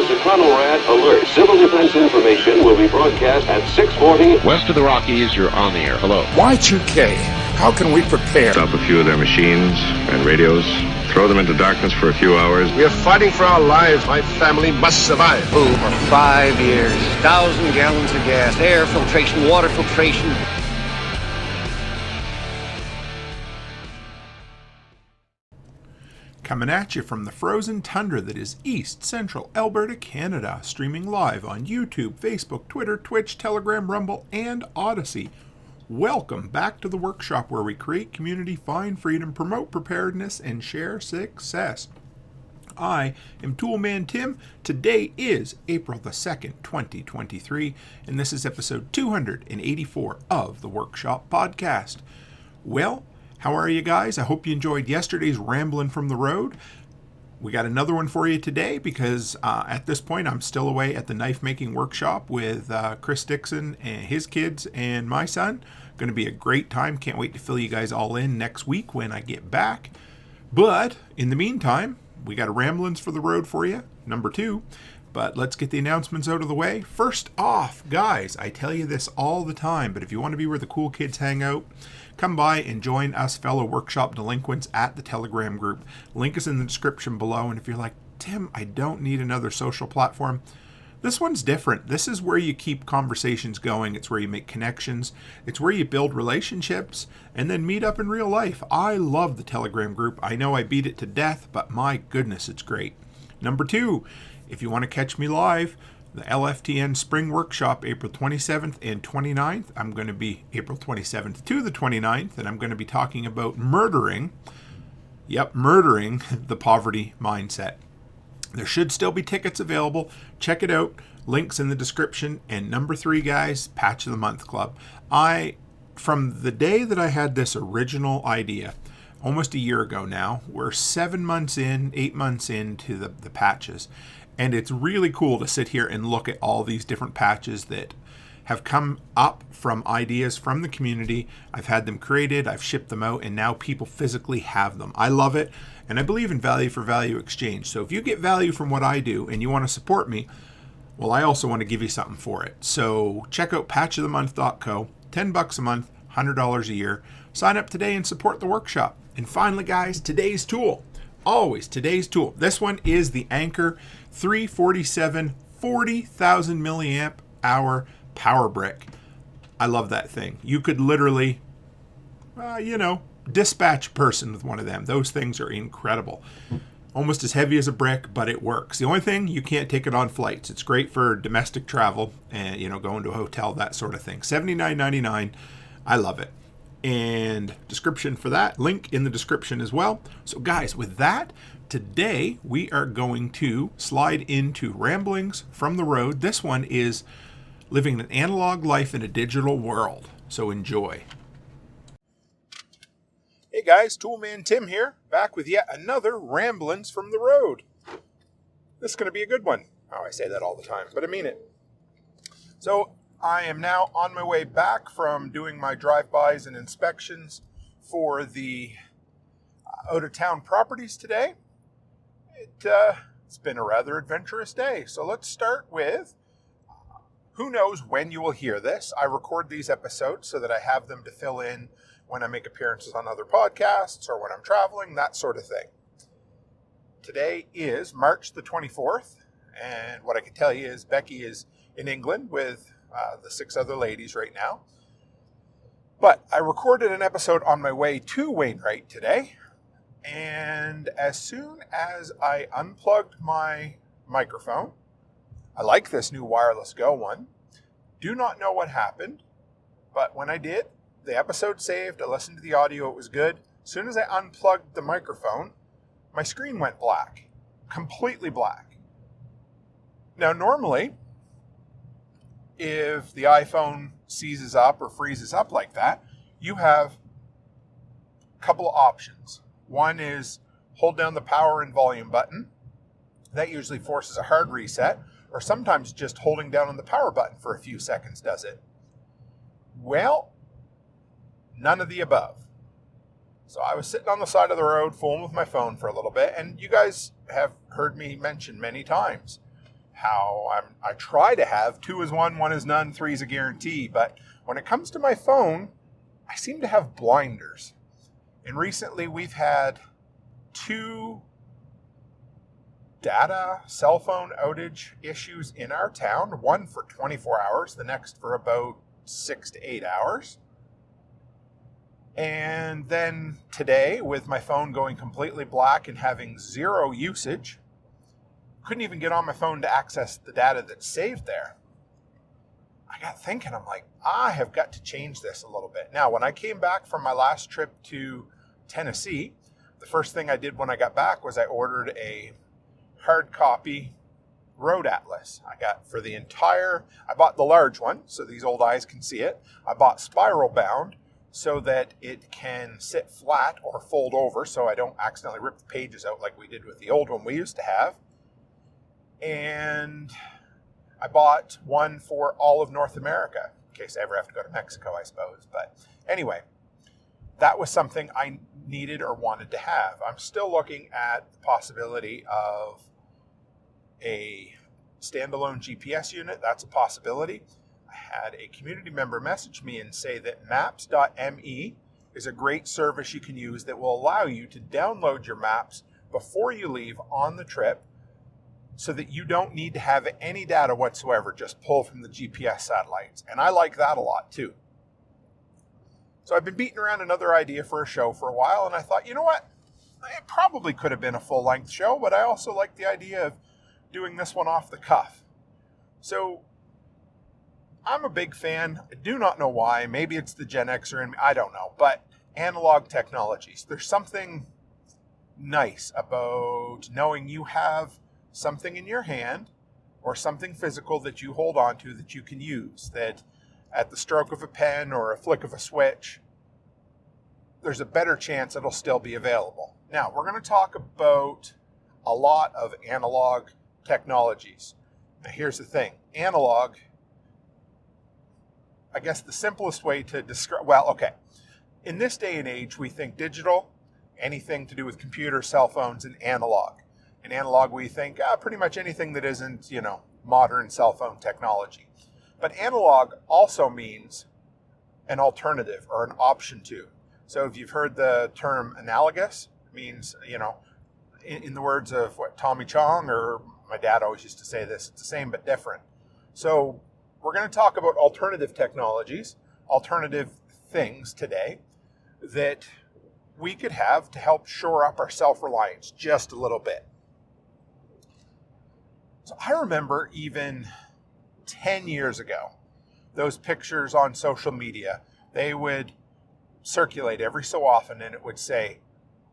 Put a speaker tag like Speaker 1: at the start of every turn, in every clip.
Speaker 1: is a Rat alert. Civil defense information will be broadcast at 6:40.
Speaker 2: West of the Rockies, you're on the air. Hello.
Speaker 3: Y2K, how can we prepare?
Speaker 4: Stop a few of their machines and radios. Throw them into darkness for a few hours.
Speaker 5: We are fighting for our lives. My family must survive.
Speaker 6: Oh, for 5 years. 1,000 gallons of gas, air filtration, water filtration.
Speaker 7: Coming at you from the frozen tundra that is East Central Alberta, Canada, streaming live on YouTube, Facebook, Twitter, Twitch, Telegram, Rumble, and ODYSEE. Welcome back to the workshop where we create community, find freedom, promote preparedness, and share success. I am Toolman Tim. Today is April the 2nd, 2023, and this is episode 284 of the Workshop Podcast. Well, how are you guys? I hope you enjoyed yesterday's Ramblin' from the Road. We got another one for you today because at this point I'm still away at the knife making workshop with Chris Dixon and his kids and my son. Going to be a great time. Can't wait to fill you guys all in next week when I get back. But in the meantime, we got a Ramblins for the Road for you, number 2. But let's get the announcements out of the way. First off, guys, I tell you this all the time, but if you want to be where the cool kids hang out, come by and join us fellow workshop delinquents at the Telegram group. Link is in the description below, and if you're like, Tim, I don't need another social platform, this one's different. This is where you keep conversations going. It's where you make connections. It's where you build relationships and then meet up in real life. I love the Telegram group. I know I beat it to death, but my goodness, it's great. Number 2, if you want to catch me live, the LFTN Spring Workshop, April 27th and 29th. I'm going to be April 27th to the 29th, and I'm going to be talking about murdering the poverty mindset. There should still be tickets available. Check it out. Links in the description. And number 3, guys, Patch of the Month Club. From the day that I had this original idea, almost a year ago now, we're 8 months into the patches. And it's really cool to sit here and look at all these different patches that have come up from ideas from the community. I've had them created, I've shipped them out, and now people physically have them. I love it, and I believe in value for value exchange. So if you get value from what I do and you want to support me, well, I also want to give you something for it. So check out patchofthemonth.co, $10 a month, $100 a year. Sign up today and support the workshop. And finally, guys, today's tool. Always today's tool. This one is the ANKER 347 40,000 milliamp hour power brick. I love that thing. You could literally, dispatch a person with one of them. Those things are incredible. Almost as heavy as a brick, but it works. The only thing, you can't take it on flights. It's great for domestic travel and, going to a hotel, that sort of thing. $79.99. I love it. And description for that, link in the description as well. So guys, with that, today we are going to slide into Ramblings from the Road. This one is living an analog life in a digital world. So enjoy. Hey guys, Toolman Tim here, back with yet another Ramblings from the Road. This is going to be a good one. Oh, I say that all the time, but I mean it. So I am now on my way back from doing my drive-bys and inspections for the out-of-town properties today. It's been a rather adventurous day. So let's start with, who knows when you will hear this. I record these episodes so that I have them to fill in when I make appearances on other podcasts or when I'm traveling, that sort of thing. Today is March the 24th, and what I can tell you is Becky is in England with the 6 other ladies right now. But I recorded an episode on my way to Wainwright today, and as soon as I unplugged my microphone, I like this new Wireless Go one. Do not know what happened, but when I did, the episode saved, I listened to the audio, it was good. As soon as I unplugged the microphone, my screen went black, completely black. Now normally, if the iPhone seizes up or freezes up like that, you have a couple of options. One is hold down the power and volume button. That usually forces a hard reset, or sometimes just holding down on the power button for a few seconds does it. Well, none of the above. So I was sitting on the side of the road fooling with my phone for a little bit, and you guys have heard me mention many times how I try to have 2 is 1, 1 is none, 3 is a guarantee. But when it comes to my phone, I seem to have blinders. And recently we've had 2 data cell phone outage issues in our town. One for 24 hours, the next for about 6 to 8 hours. And then today, with my phone going completely black and having 0 usage, couldn't even get on my phone to access the data that's saved there. I got thinking, I'm like, I have got to change this a little bit. Now, when I came back from my last trip to Tennessee, the first thing I did when I got back was I ordered a hard copy road atlas. I bought the large one so these old eyes can see it. I bought spiral bound so that it can sit flat or fold over so I don't accidentally rip the pages out like we did with the old one we used to have. And I bought one for all of North America in case I ever have to go to Mexico, I suppose. But anyway, that was something I needed or wanted to have. I'm still looking at the possibility of a standalone GPS unit. That's a possibility. I had a community member message me and say that maps.me is a great service you can use that will allow you to download your maps before you leave on the trip so that you don't need to have any data whatsoever, just pull from the GPS satellites. And I like that a lot too. So I've been beating around another idea for a show for a while, and I thought, you know what? It probably could have been a full-length show, but I also like the idea of doing this one off the cuff. So I'm a big fan. I do not know why. Maybe it's the Gen Xer in me. I don't know. But analog technologies. There's something nice about knowing you have something in your hand or something physical that you hold on to that you can use, that at the stroke of a pen or a flick of a switch, there's a better chance it'll still be available. Now, we're going to talk about a lot of analog technologies. Now, here's the thing. Analog, I guess the simplest way to describe, in this day and age, we think digital, anything to do with computers, cell phones, and analog. In analog, we think pretty much anything that isn't, modern cell phone technology. But analog also means an alternative or an option to. So if you've heard the term analogous, it means, in the words of Tommy Chong, or my dad always used to say this, it's the same but different. So we're going to talk about alternative technologies, alternative things today that we could have to help shore up our self-reliance just a little bit. So I remember even 10 years ago, those pictures on social media, they would circulate every so often, and it would say,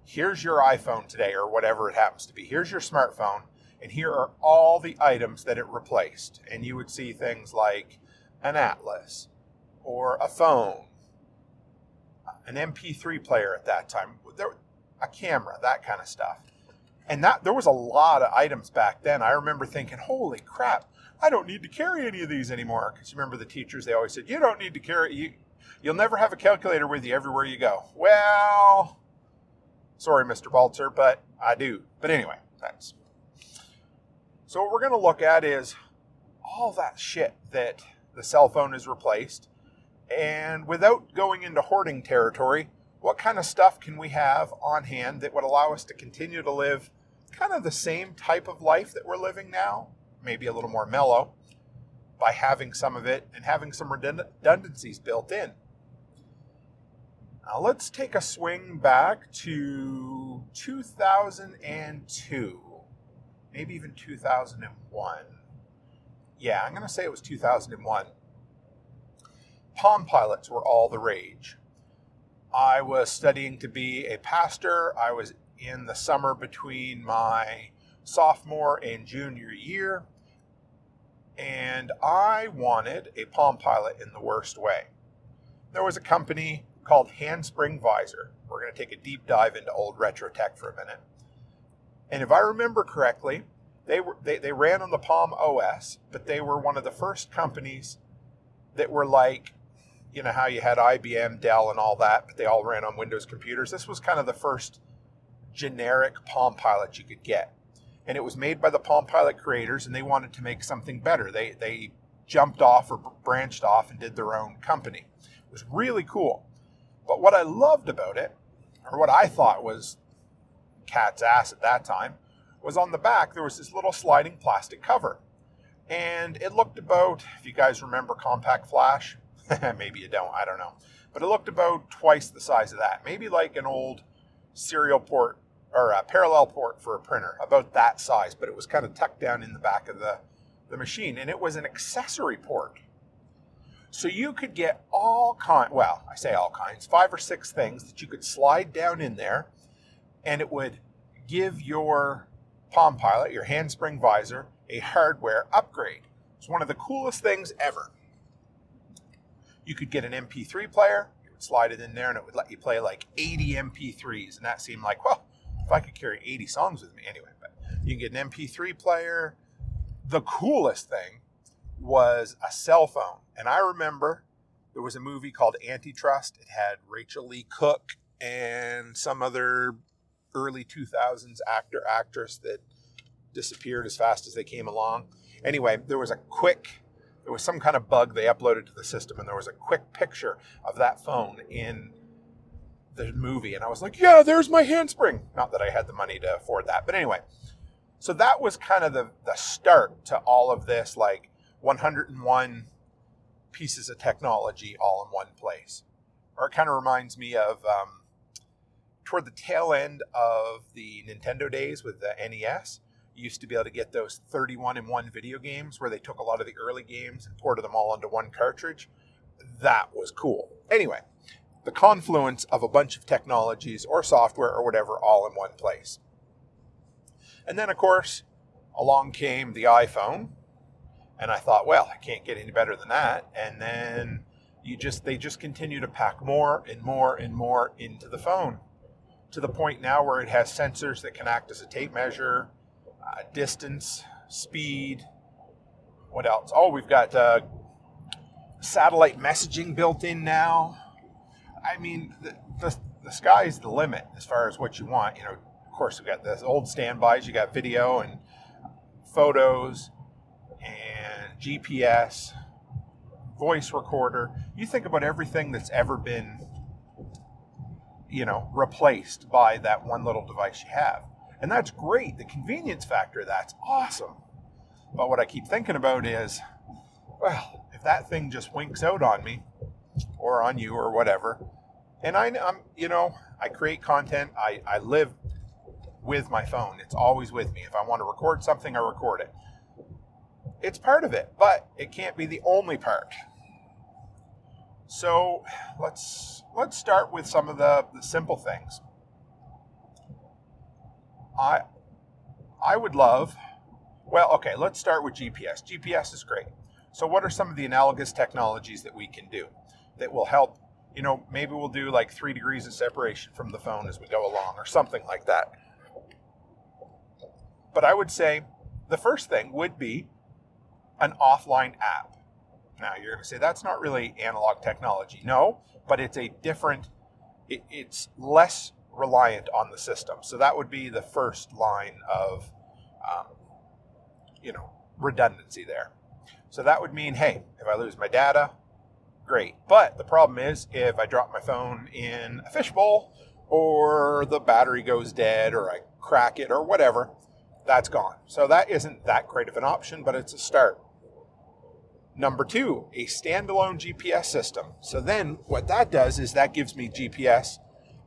Speaker 7: here's your iPhone today, or whatever it happens to be. Here's your smartphone, and here are all the items that it replaced. And you would see things like an atlas, or a phone, an MP3 player at that time, a camera, that kind of stuff. And there was a lot of items back then. I remember thinking, holy crap, I don't need to carry any of these anymore. Because you remember the teachers, they always said, you don't need to carry, you'll never have a calculator with you everywhere you go. Well, sorry, Mr. Balzer, but I do. But anyway, so what we're going to look at is all that shit that the cell phone has replaced. And without going into hoarding territory, what kind of stuff can we have on hand that would allow us to continue to live kind of the same type of life that we're living now, maybe a little more mellow, by having some of it and having some redundancies built in. Now let's take a swing back to 2002, maybe even 2001. Yeah, I'm going to say it was 2001. Palm Pilots were all the rage. I was studying to be a pastor. I was in the summer between my sophomore and junior year, and I wanted a Palm Pilot in the worst way. There was a company called Handspring Visor. We're going to take a deep dive into old retro tech for a minute. And if I remember correctly, they ran on the Palm OS, but they were one of the first companies that were like, you know how you had IBM, Dell, and all that, but they all ran on Windows computers. This was kind of the first generic Palm Pilot you could get. and it was made by the Palm Pilot creators, and they wanted to make something better. They jumped off or branched off and did their own company. It was really cool. But what I loved about it, or what I thought was cat's ass at that time, was on the back there was this little sliding plastic cover. And it looked about, if you guys remember Compact Flash, maybe you don't, I don't know. But it looked about twice the size of that. Maybe like an old serial port or a parallel port for a printer, about that size. But it was kind of tucked down in the back of the machine. And it was an accessory port. So you could get all kinds, well, I say all kinds, 5 or 6 things that you could slide down in there, and it would give your Palm Pilot, your handspring visor, a hardware upgrade. It's one of the coolest things ever. You could get an MP3 player, you would slide it in there, and it would let you play like 80 MP3s, and that seemed like, well, if I could carry 80 songs with me anyway. But you can get an MP3 player. The coolest thing was a cell phone. And I remember there was a movie called Antitrust. It had Rachel Lee Cook and some other early 2000s actor, actress that disappeared as fast as they came along. Anyway, there was some kind of bug they uploaded to the system, and there was a quick picture of that phone in the movie. And I was like, yeah, there's my handspring. Not that I had the money to afford that. But anyway, so that was kind of the start to all of this, like 101 pieces of technology all in one place. Or it kind of reminds me of toward the tail end of the Nintendo days with the NES. You used to be able to get those 31-in-1 video games where they took a lot of the early games and ported them all onto one cartridge. That was cool. Anyway, the confluence of a bunch of technologies or software or whatever all in one place. And then, of course, along came the iPhone. And I thought, well, I can't get any better than that. And then they just continue to pack more and more and more into the phone, to the point now where it has sensors that can act as a tape measure, distance, speed. What else? Oh, we've got satellite messaging built in now. I mean, the sky's the limit as far as what you want. You know, of course, we've got the old standbys. You got video and photos and GPS, voice recorder. You think about everything that's ever been, replaced by that one little device you have. And that's great. The convenience factor, that's awesome. But what I keep thinking about is, well, if that thing just winks out on me or on you or whatever, and I create content, I live with my phone. It's always with me. If I want to record something, I record it. It's part of it, but it can't be the only part. So let's start with some of the simple things. I would love, let's start with GPS. GPS is great. So what are some of the analogous technologies that we can do that will help? Maybe we'll do like 3 degrees of separation from the phone as we go along or something like that. But I would say the first thing would be an offline app. Now you're going to say that's not really analog technology. No, but it's it's less reliant on the system. So that would be the first line of, redundancy there. So that would mean, hey, if I lose my data, great. But the problem is if I drop my phone in a fishbowl or the battery goes dead or I crack it or whatever, that's gone. So that isn't that great of an option, but it's a start. Number 2, a standalone GPS system. So then what that does is that gives me GPS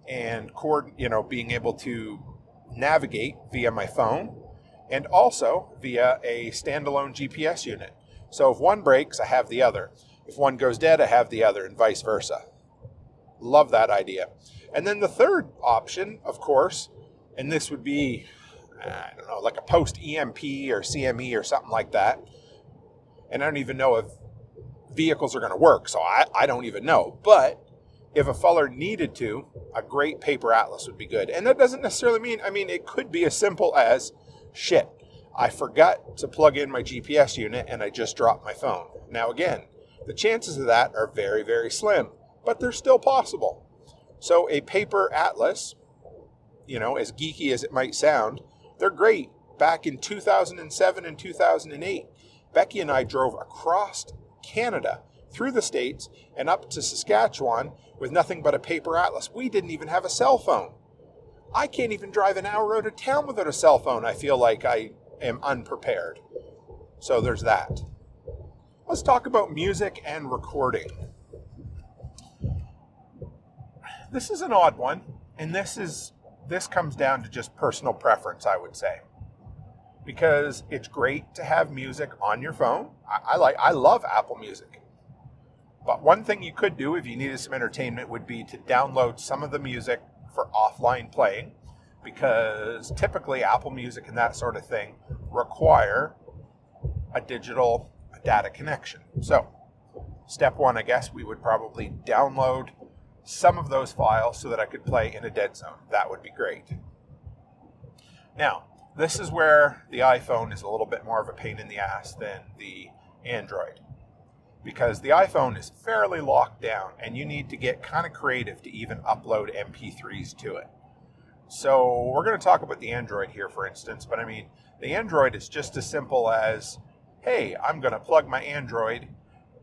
Speaker 7: and being able to navigate via my phone and also via a standalone GPS unit. So if one breaks, I have the other. If one goes dead, I have the other, and vice versa. Love that idea. And then the third option, of course, and this would be, like a post-EMP or CME or something like that. And I don't even know if vehicles are going to work, so I don't even know. But if a feller needed to, a great paper atlas would be good. And that doesn't necessarily mean, it could be as simple as, shit, I forgot to plug in my GPS unit and I just dropped my phone. Now again, the chances of that are very, very slim, but they're still possible. So a paper atlas, as geeky as it might sound, they're great back in 2007 and 2008, Becky and I drove across Canada, through the States, and up to Saskatchewan with nothing but a paper atlas. We didn't even have a cell phone. I can't even drive an hour out of town without a cell phone. I feel like I am unprepared. So there's that. Let's talk about music and recording. This is an odd one, and this comes down to just personal preference, I would say. Because it's great to have music on your phone. I love Apple Music. But one thing you could do if you needed some entertainment would be to download some of the music for offline playing, because typically Apple Music and that sort of thing require a digital data connection. So, step one, I guess, we would probably download some of those files so that I could play in a dead zone. That would be great. Now, this is where the iPhone is a little bit more of a pain in the ass than the Android, because the iPhone is fairly locked down and you need to get kind of creative to even upload MP3s to it. So we're going to talk about the Android here, for instance, but I mean, the Android is just as simple as, hey, I'm going to plug my Android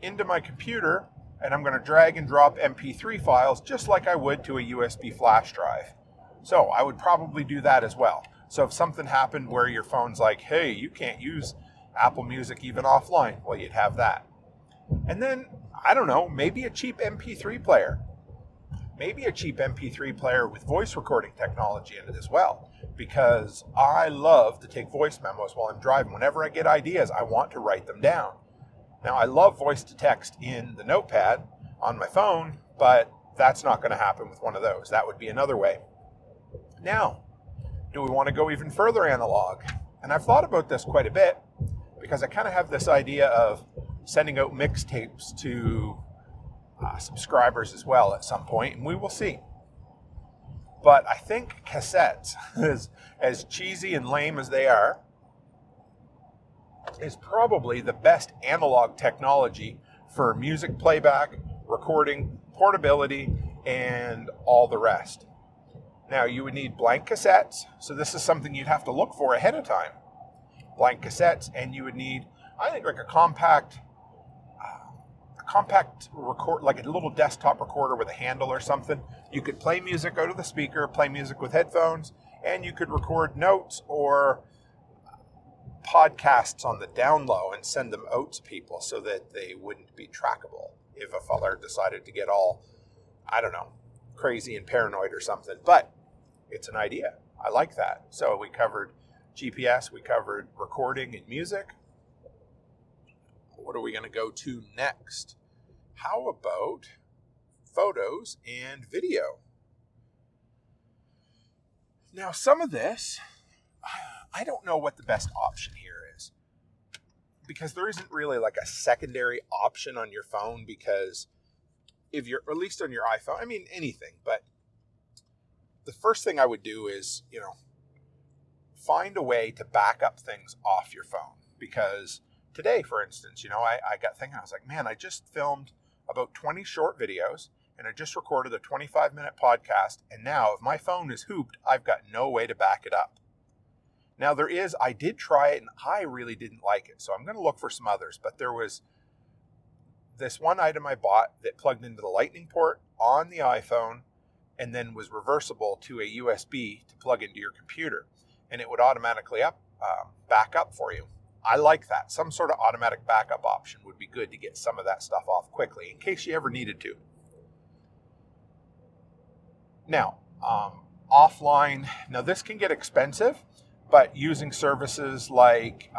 Speaker 7: into my computer and I'm going to drag and drop MP3 files just like I would to a USB flash drive. So I would probably do that as well. So if something happened where your phone's like, hey, you can't use Apple Music even offline, well, you'd have that. And then, I don't know, maybe a cheap MP3 player. Maybe a cheap MP3 player with voice recording technology in it as well. Because I love to take voice memos while I'm driving. Whenever I get ideas, I want to write them down. Now, I love voice to text in the notepad on my phone, but that's not going to happen with one of those. That would be another way. Now, do we want to go even further analog? And I've thought about this quite a bit, because I kind of have this idea of sending out mixtapes to subscribers as well at some point, and we will see. But I think cassettes, as cheesy and lame as they are, is probably the best analog technology for music playback, recording, portability, and all the rest. Now, you would need blank cassettes, so this is something you'd have to look for ahead of time. Blank cassettes, and you would need, I think, like a compact record, like a little desktop recorder with a handle or something. You could play music out of the speaker, play music with headphones, and you could record notes or podcasts on the down low and send them out to people so that they wouldn't be trackable if a feller decided to get all, I don't know, crazy and paranoid or something. But it's an idea. I like that. So we covered GPS, we covered recording and music. What are we going to go to next? How about photos and video? Now, some of this, I don't know what the best option here is, because there isn't really like a secondary option on your phone, because if you're, at least on your iPhone, I mean anything, but the first thing I would do is, find a way to back up things off your phone. Because today, for instance, I got thinking, I was like, man, I just filmed about 20 short videos and I just recorded a 25-minute podcast. And now if my phone is hooped, I've got no way to back it up. Now I did try it and I really didn't like it. So I'm going to look for some others. But there was this one item I bought that plugged into the lightning port on the iPhone and then was reversible to a USB to plug into your computer. And it would automatically back up for you. I like that. Some sort of automatic backup option would be good to get some of that stuff off quickly in case you ever needed to. Now, offline, now this can get expensive, but using services like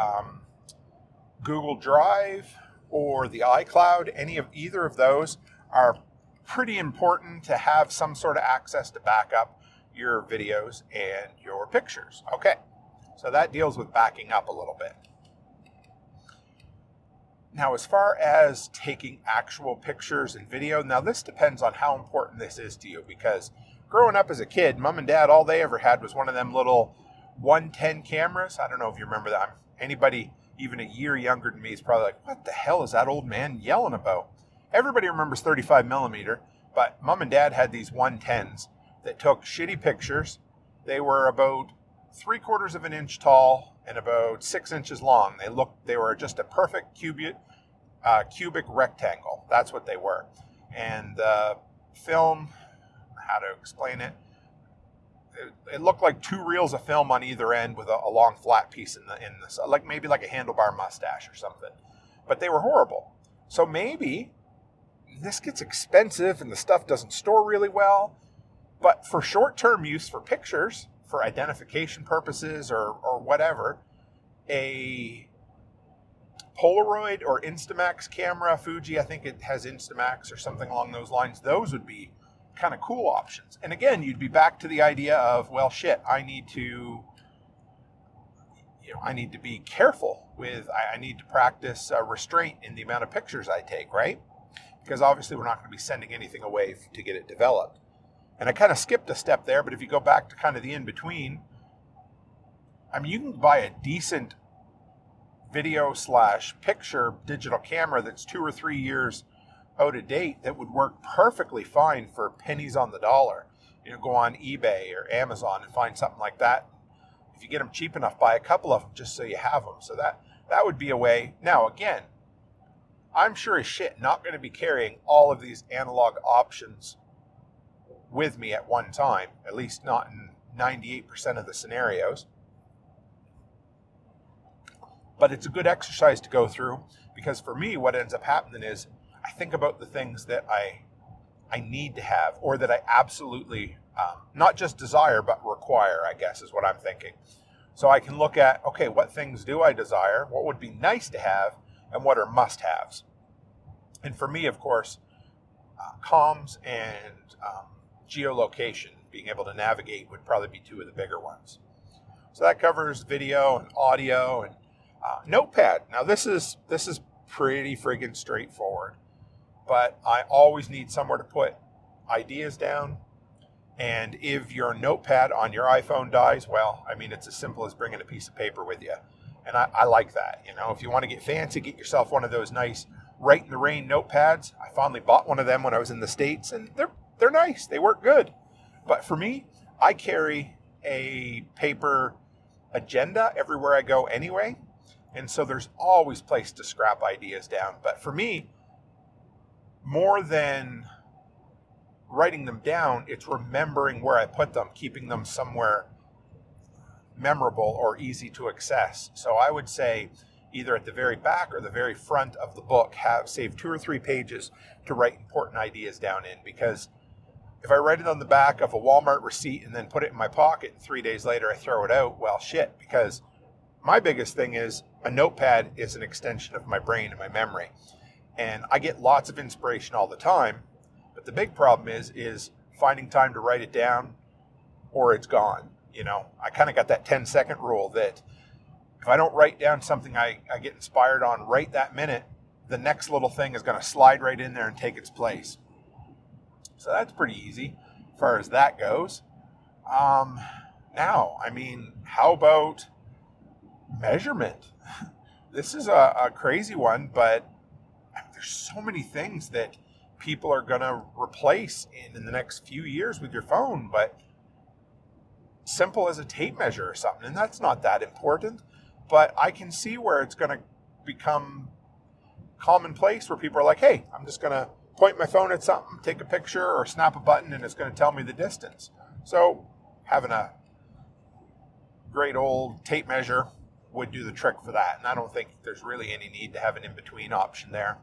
Speaker 7: Google Drive or the iCloud, either of those are pretty important to have some sort of access to back up your videos and your pictures. Okay, so that deals with backing up a little bit. Now, as far as taking actual pictures and video, now this depends on how important this is to you, because growing up as a kid, mom and dad, all they ever had was one of them little 110 cameras. I don't know if you remember that. Anybody even a year younger than me is probably like, what the hell is that old man yelling about? Everybody remembers 35 millimeter, but mom and dad had these 110s that took shitty pictures. They were about 3/4 of an inch tall and about 6 inches long. They were just a perfect cubic rectangle. That's what they were. And the film, how to explain it, it looked like 2 reels of film on either end with a long flat piece in this, like maybe like a handlebar mustache or something. But they were horrible. So maybe this gets expensive and the stuff doesn't store really well. But for short-term use for pictures, for identification purposes or whatever, a Polaroid or Instamax camera, Fuji, I think it has Instamax or something along those lines, those would be kind of cool options. And again, you'd be back to the idea of, well, shit, I need to be careful with, I need to practice restraint in the amount of pictures I take, right? Because obviously we're not going to be sending anything away to get it developed. And I kind of skipped a step there, but if you go back to kind of the in-between, I mean, you can buy a decent video/picture digital camera that's 2 or 3 years out of date that would work perfectly fine for pennies on the dollar. Go on eBay or Amazon and find something like that. If you get them cheap enough, buy a couple of them just so you have them. So that would be a way. Now, again, I'm sure as shit not going to be carrying all of these analog options with me at one time, at least not in 98% of the scenarios. But it's a good exercise to go through, because for me, what ends up happening is I think about the things that I need to have, or that I absolutely not just desire, but require, I guess is what I'm thinking. So I can look at, okay, what things do I desire? What would be nice to have? And what are must-haves? And for me, of course, comms and geolocation, being able to navigate, would probably be 2 of the bigger ones. So that covers video and audio and notepad. Now this is pretty friggin' straightforward, but I always need somewhere to put ideas down. And if your notepad on your iPhone dies, well, I mean, it's as simple as bringing a piece of paper with you. And I like that. If you want to get fancy, get yourself one of those nice Write in the Rain notepads. I finally bought one of them when I was in the States, and they're nice. They work good. But for me, I carry a paper agenda everywhere I go anyway. And so there's always place to scrap ideas down. But for me, more than writing them down, it's remembering where I put them, keeping them somewhere memorable or easy to access. So I would say either at the very back or the very front of the book, save 2 or 3 pages to write important ideas down in. Because if I write it on the back of a Walmart receipt and then put it in my pocket and 3 days later I throw it out, well, shit. Because my biggest thing is a notepad is an extension of my brain and my memory. And I get lots of inspiration all the time. But the big problem is finding time to write it down, or it's gone. I kind of got that 10-second rule that if I don't write down something I get inspired on right that minute, the next little thing is going to slide right in there and take its place. So that's pretty easy as far as that goes. Now, I mean, how about measurement? This is a crazy one, but there's so many things that people are going to replace in the next few years with your phone, but simple as a tape measure or something, and that's not that important, but I can see where it's going to become commonplace, where people are like, hey, I'm just going to point my phone at something, take a picture, or snap a button, and it's going to tell me the distance. So having a great old tape measure would do the trick for that, and I don't think there's really any need to have an in-between option there.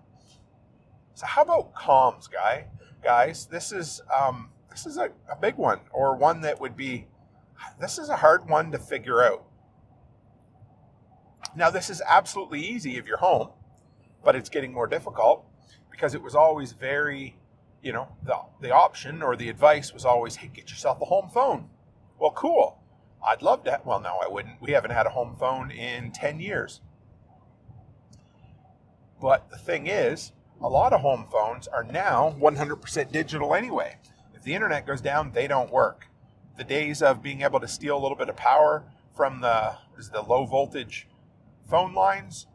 Speaker 7: So how about comms, guys? This is a big one, or one that would be, this is a hard one to figure out. Now, this is absolutely easy if you're home, but it's getting more difficult because it was always very, the option or the advice was always, hey, get yourself a home phone. Well, cool. I'd love to. Well, no, I wouldn't. We haven't had a home phone in 10 years. But the thing is, a lot of home phones are now 100% digital anyway. If the internet goes down, they don't work. The days of being able to steal a little bit of power from the low voltage phone lines,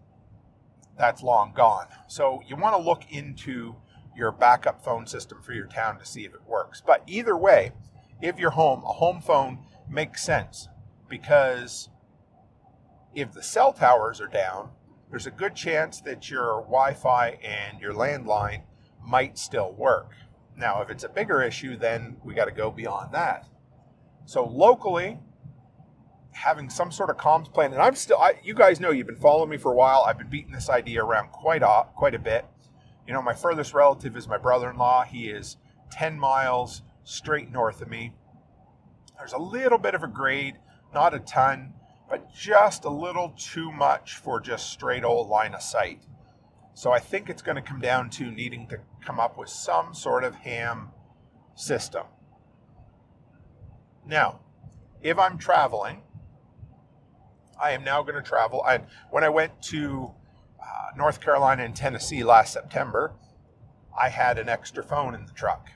Speaker 7: that's long gone. So you want to look into your backup phone system for your town to see if it works. But either way, if you're home, a home phone makes sense. because if the cell towers are down, there's a good chance that your Wi-Fi and your landline might still work. Now, if it's a bigger issue, then we got to go beyond that. So locally, having some sort of comms plan, and you guys know, you've been following me for a while. I've been beating this idea around quite a bit. You know, my furthest relative is my brother-in-law. He is 10 miles straight north of me. There's a little bit of a grade, not a ton, but just a little too much for just straight old line of sight. So I think it's going to come down to needing to come up with some sort of ham system. Now, if I'm traveling, I am now going to travel. When I went to North Carolina and Tennessee last September, I had an extra phone in the truck.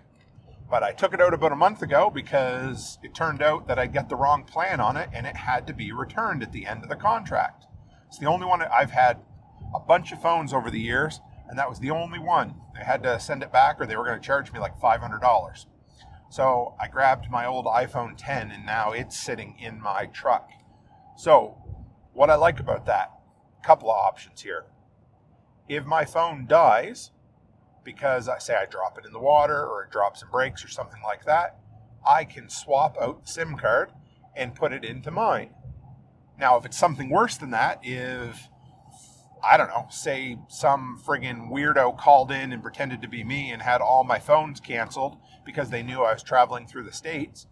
Speaker 7: But I took it out about a month ago because it turned out that I got the wrong plan on it and it had to be returned at the end of the contract. It's the only one. I've had a bunch of phones over the years, and that was the only one. They had to send it back or they were going to charge me like $500. So I grabbed my old iPhone 10 and now it's sitting in my truck. So what I like about that, a couple of options here. If my phone dies, because I drop it in the water or it drops and breaks or something like that, I can swap out the SIM card and put it into mine. Now, if it's something worse than that, if, I don't know, say some friggin' weirdo called in and pretended to be me and had all my phones canceled because they knew I was traveling through the States,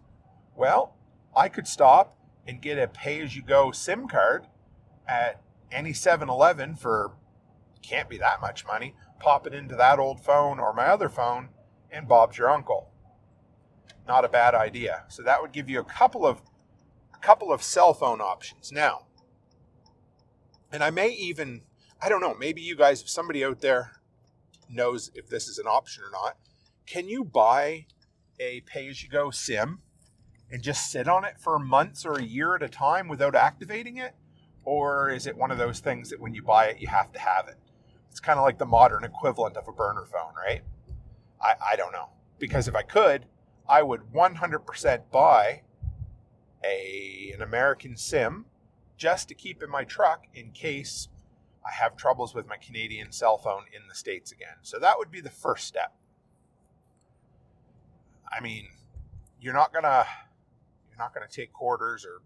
Speaker 7: well, I could stop and get a pay-as-you-go SIM card at any 7-Eleven for, can't be that much money, pop it into that old phone or my other phone, and Bob's your uncle. Not a bad idea. So that would give you a couple of cell phone options. Now, and I may even, I don't know, maybe you guys, if somebody out there knows if this is an option or not, can you buy a pay-as-you-go SIM and just sit on it for months or a year at a time without activating it? Or is it one of those things that when you buy it, you have to have it? It's kind of like the modern equivalent of a burner phone, right? I don't know. Because if I could, I would 100% buy an American SIM just to keep in my truck in case I have troubles with my Canadian cell phone in the States again. So that would be the first step. I mean, you're not gonna take quarters or,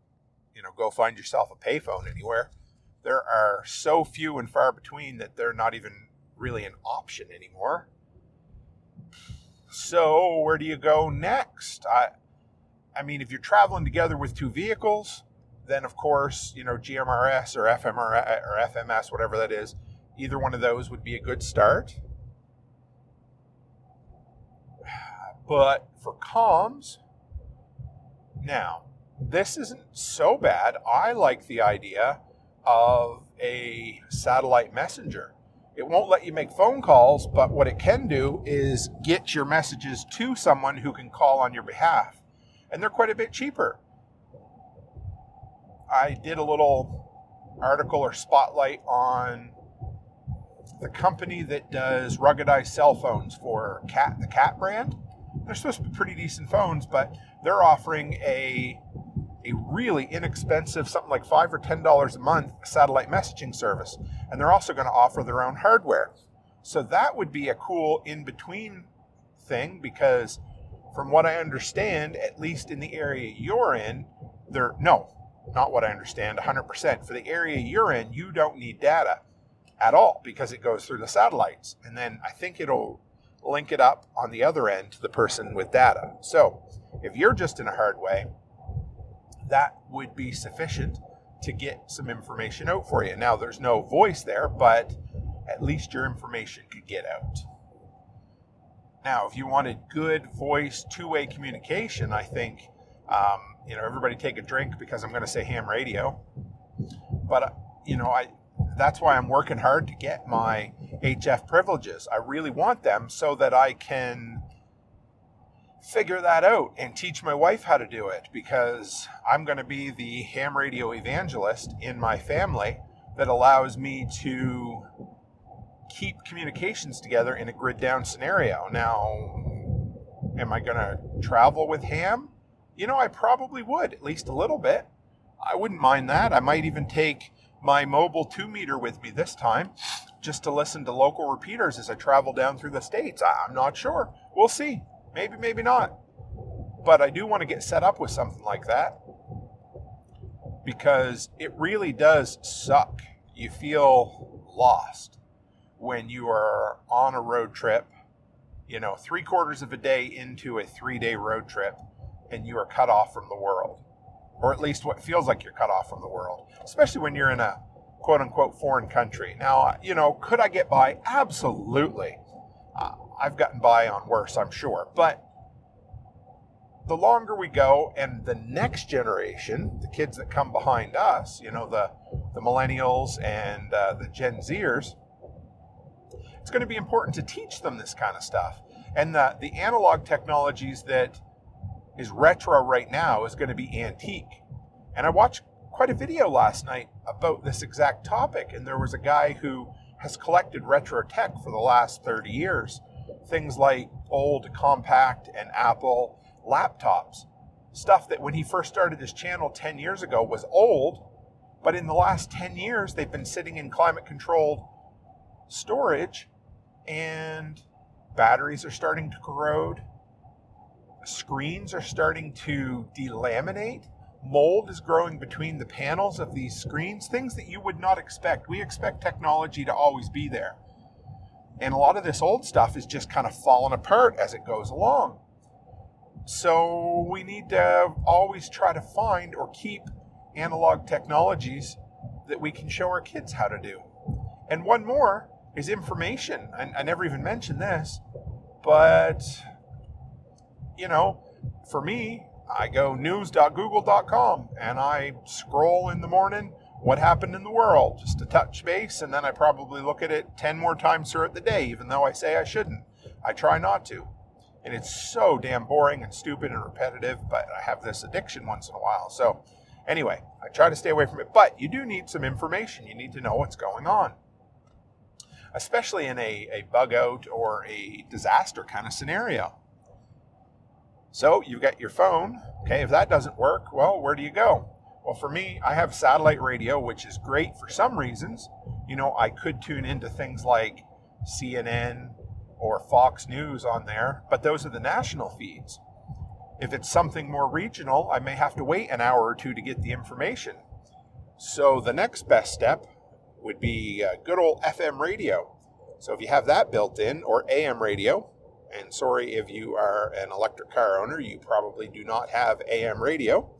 Speaker 7: go find yourself a payphone anywhere. There are so few and far between that they're not even really an option anymore. So where do you go next? I mean, if you're traveling together with two vehicles, then of course, GMRS or FMS, whatever that is, either one of those would be a good start. But for comms, now, this isn't so bad. I like the idea of a satellite messenger. It won't let you make phone calls, but what it can do is get your messages to someone who can call on your behalf. And they're quite a bit cheaper. I did a little article or spotlight on the company that does ruggedized cell phones for the Cat brand. They're supposed to be pretty decent phones, but they're offering a really inexpensive, something like $5 or $10 a month satellite messaging service. And they're also going to offer their own hardware. So that would be a cool in-between thing, because from what I understand, at least in the area you're in, not what I understand, 100%. For the area you're in, you don't need data at all because it goes through the satellites. And then I think it'll link it up on the other end to the person with data. So if you're just in a hard way, that would be sufficient to get some information out for you. Now, there's no voice there, but at least your information could get out. Now, if you wanted good voice, two-way communication, I think, everybody take a drink because I'm going to say ham radio. But, that's why I'm working hard to get my HF privileges. I really want them so that I can figure that out and teach my wife how to do it, because I'm going to be the ham radio evangelist in my family that allows me to keep communications together in a grid down scenario. Now, am I going to travel with ham? I probably would, at least a little bit. I wouldn't mind that. I might even take my mobile 2-meter with me this time just to listen to local repeaters as I travel down through the States. I'm not sure. We'll see. Maybe, maybe not. But I do want to get set up with something like that because it really does suck. You feel lost when you are on a road trip, 3/4 of a day into a 3-day road trip, and you are cut off from the world. Or at least what feels like you're cut off from the world, especially when you're in a quote-unquote foreign country. Now, could I get by? Absolutely. I've gotten by on worse, I'm sure. But the longer we go, and the next generation, the kids that come behind us, the millennials and the Gen Zers, it's going to be important to teach them this kind of stuff. And the analog technologies that is retro right now is going to be antique. And I watched quite a video last night about this exact topic, and there was a guy who has collected retro tech for the last 30 years. Things like old Compact and Apple laptops. Stuff that when he first started his channel 10 years ago was old, but in the last 10 years they've been sitting in climate-controlled storage, and batteries are starting to corrode. Screens are starting to delaminate. Mold is growing between the panels of these screens, things that you would not expect. We expect technology to always be there. And a lot of this old stuff is just kind of falling apart as it goes along. So we need to always try to find or keep analog technologies that we can show our kids how to do. And one more is information. I never even mentioned this, but for me, I go news.google.com and I scroll in the morning, what happened in the world, just to touch base, and then I probably look at it 10 more times throughout the day, even though I say I shouldn't. I try not to. And it's so damn boring and stupid and repetitive, but I have this addiction once in a while. So anyway, I try to stay away from it, but you do need some information. You need to know what's going on, especially in a bug out or a disaster kind of scenario. So you've got your phone. Okay, if that doesn't work, well, where do you go? Well, for me, I have satellite radio, which is great for some reasons. I could tune into things like CNN or Fox News on there, but those are the national feeds. If it's something more regional, I may have to wait an hour or two to get the information. So the next best step would be good old FM radio. So if you have that built in, or AM radio, and sorry if you are an electric car owner, you probably do not have AM radio.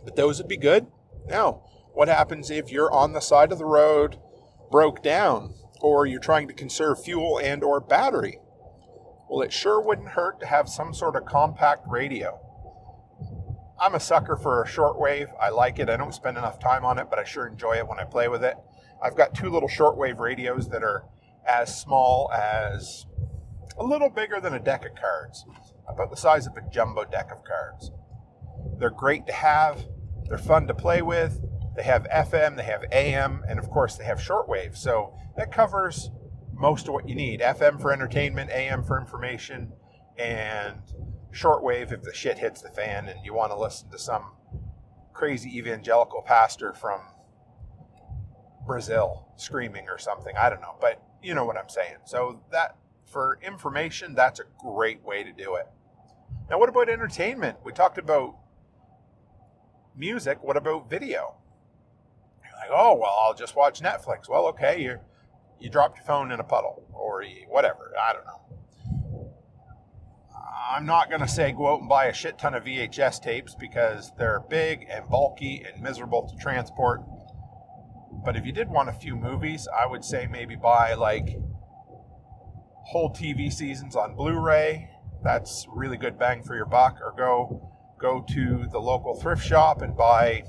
Speaker 7: But those would be good. Now, what happens if you're on the side of the road, broke down, or you're trying to conserve fuel and or battery? Well, it sure wouldn't hurt to have some sort of compact radio. I'm a sucker for a shortwave. I like it. I don't spend enough time on it, but I sure enjoy it when I play with it. I've got 2 little shortwave radios that are as small as a little bigger than a deck of cards, about the size of a jumbo deck of cards. They're great to have. They're fun to play with. They have FM, they have AM, and of course they have shortwave. So that covers most of what you need. FM for entertainment, AM for information, and shortwave if the shit hits the fan and you want to listen to some crazy evangelical pastor from Brazil screaming or something. I don't know, but you know what I'm saying. So that, for information, that's a great way to do it. Now, what about entertainment? We talked about music. What about video? You're like, oh, well, I'll just watch Netflix. Well, okay, you dropped your phone in a puddle or whatever. I don't know. I'm not going to say go out and buy a shit ton of VHS tapes because they're big and bulky and miserable to transport. But if you did want a few movies, I would say maybe buy like whole TV seasons on Blu-ray. That's really good bang for your buck. Or go to the local thrift shop and buy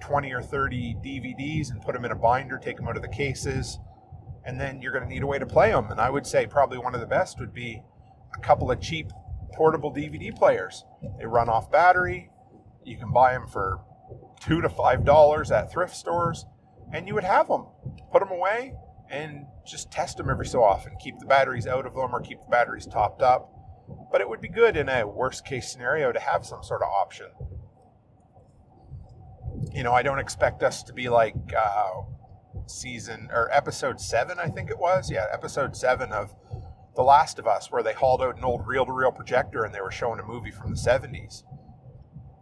Speaker 7: 20 or 30 DVDs and put them in a binder, take them out of the cases, and then you're going to need a way to play them. And I would say probably one of the best would be a couple of cheap portable DVD players. They run off battery. You can buy them for $2 to $5 at thrift stores, and you would have them. Put them away and just test them every so often. Keep the batteries out of them or keep the batteries topped up. But it would be good in a worst case scenario to have some sort of option. I don't expect us to be like season or episode 7, I think it was. Yeah, episode 7 of The Last of Us, where they hauled out an old reel-to-reel projector and they were showing a movie from the 70s.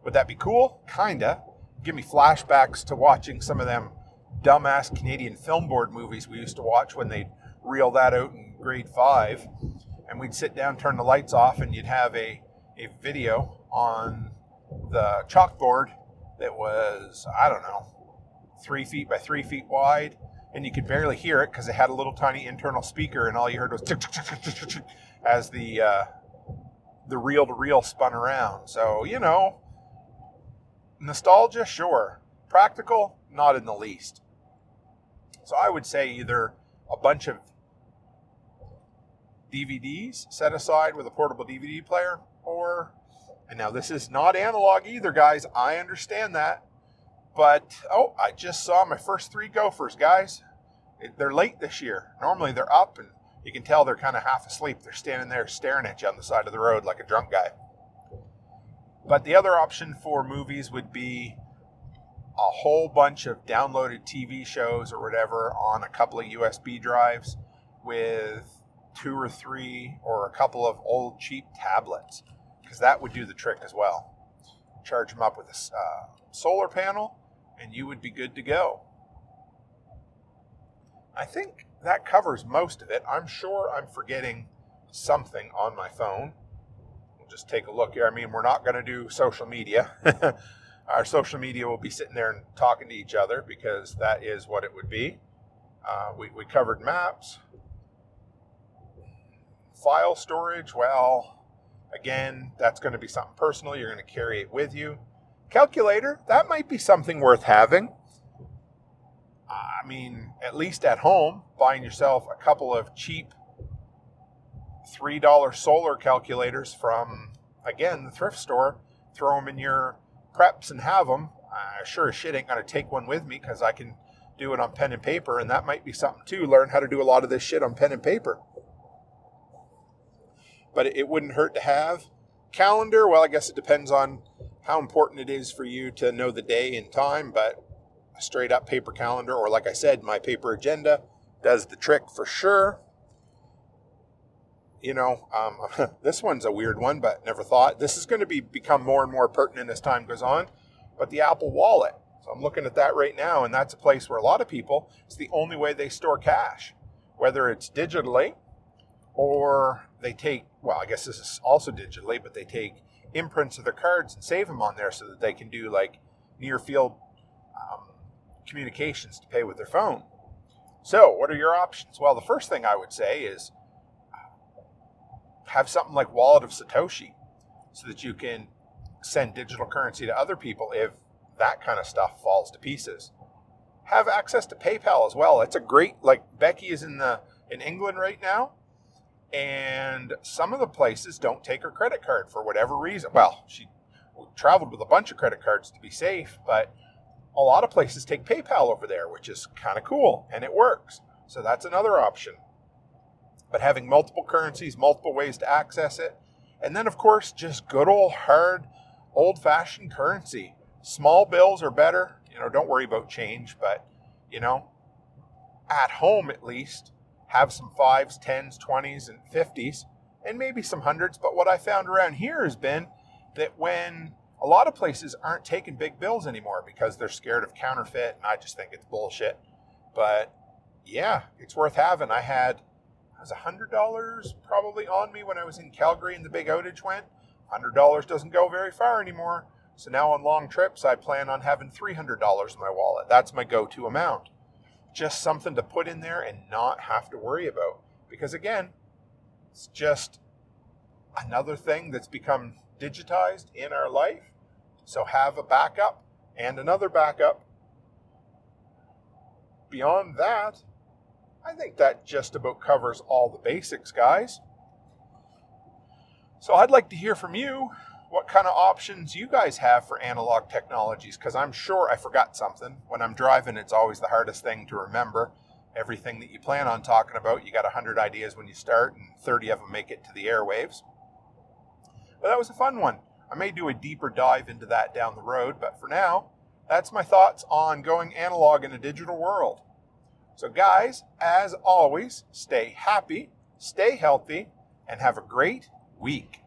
Speaker 7: Would that be cool? Kinda. Give me flashbacks to watching some of them dumbass Canadian film board movies we used to watch when they'd reel that out in grade 5. And we'd sit down, turn the lights off, and you'd have a video on the chalkboard that was, I don't know, 3 feet by 3 feet wide, and you could barely hear it because it had a little tiny internal speaker, and all you heard was tick, tick, tick, tick, tick, tick, as the reel-to-reel spun around. So, nostalgia, sure. Practical, not in the least. So I would say either a bunch of DVDs set aside with a portable DVD player, or, and now this is not analog either, guys, I understand that, but, I just saw my first 3 gophers, guys. They're late this year. Normally they're up, and you can tell they're kind of half asleep. They're standing there staring at you on the side of the road like a drunk guy. But the other option for movies would be a whole bunch of downloaded TV shows or whatever on a couple of USB drives with 2 or 3 or a couple of old cheap tablets, because that would do the trick as well. Charge them up with a solar panel, and you would be good to go. I think that covers most of it. I'm sure I'm forgetting something on my phone. We'll just take a look here. I mean, we're not going to do social media. Our social media will be sitting there and talking to each other, because that is what it would be. We covered maps. File storage, well, again, that's going to be something personal. You're going to carry it with you. Calculator, that might be something worth having. I mean, at least at home, buying yourself a couple of cheap $3 solar calculators from, again, the thrift store. Throw them in your preps and have them. I sure as shit ain't going to take one with me, because I can do it on pen and paper, and that might be something too. Learn how to do a lot of this shit on pen and paper. But it wouldn't hurt to have. Calendar, well, I guess it depends on how important it is for you to know the day and time, but a straight up paper calendar, or like I said, my paper agenda does the trick for sure. This one's a weird one, but never thought. This is going to become more and more pertinent as time goes on, but the Apple Wallet. So I'm looking at that right now, and that's a place where a lot of people, it's the only way they store cash, whether it's digitally or they take, well, I guess this is also digitally, but they take imprints of their cards and save them on there so that they can do like near field communications to pay with their phone. So what are your options? Well, the first thing I would say is have something like Wallet of Satoshi, so that you can send digital currency to other people if that kind of stuff falls to pieces. Have access to PayPal as well. It's a great, like Becky is in England right now, and some of the places don't take her credit card for whatever reason. Well, she traveled with a bunch of credit cards to be safe, but a lot of places take PayPal over there, which is kind of cool, and it works. So that's another option. But having multiple currencies, multiple ways to access it, and then of course just good old-fashioned currency. Small bills are better. Don't worry about change, but at home at least, have some 5s, 10s, 20s, and 50s, and maybe some 100s. But what I found around here has been that when a lot of places aren't taking big bills anymore because they're scared of counterfeit, and I just think it's bullshit. But yeah, it's worth having. It was $100 probably on me when I was in Calgary and the big outage went. $100 doesn't go very far anymore. So now on long trips, I plan on having $300 in my wallet. That's my go-to amount. Just something to put in there and not have to worry about. Because again, it's just another thing that's become digitized in our life. So have a backup and another backup. Beyond that, I think that just about covers all the basics, guys. So I'd like to hear from you what kind of options you guys have for analog technologies, because I'm sure I forgot something. When I'm driving, it's always the hardest thing to remember. Everything that you plan on talking about, you got 100 ideas when you start, and 30 of them make it to the airwaves. But that was a fun one. I may do a deeper dive into that down the road, but for now, That's my thoughts on going analog in a digital world. So guys, as always, stay happy, stay healthy, and have a great week.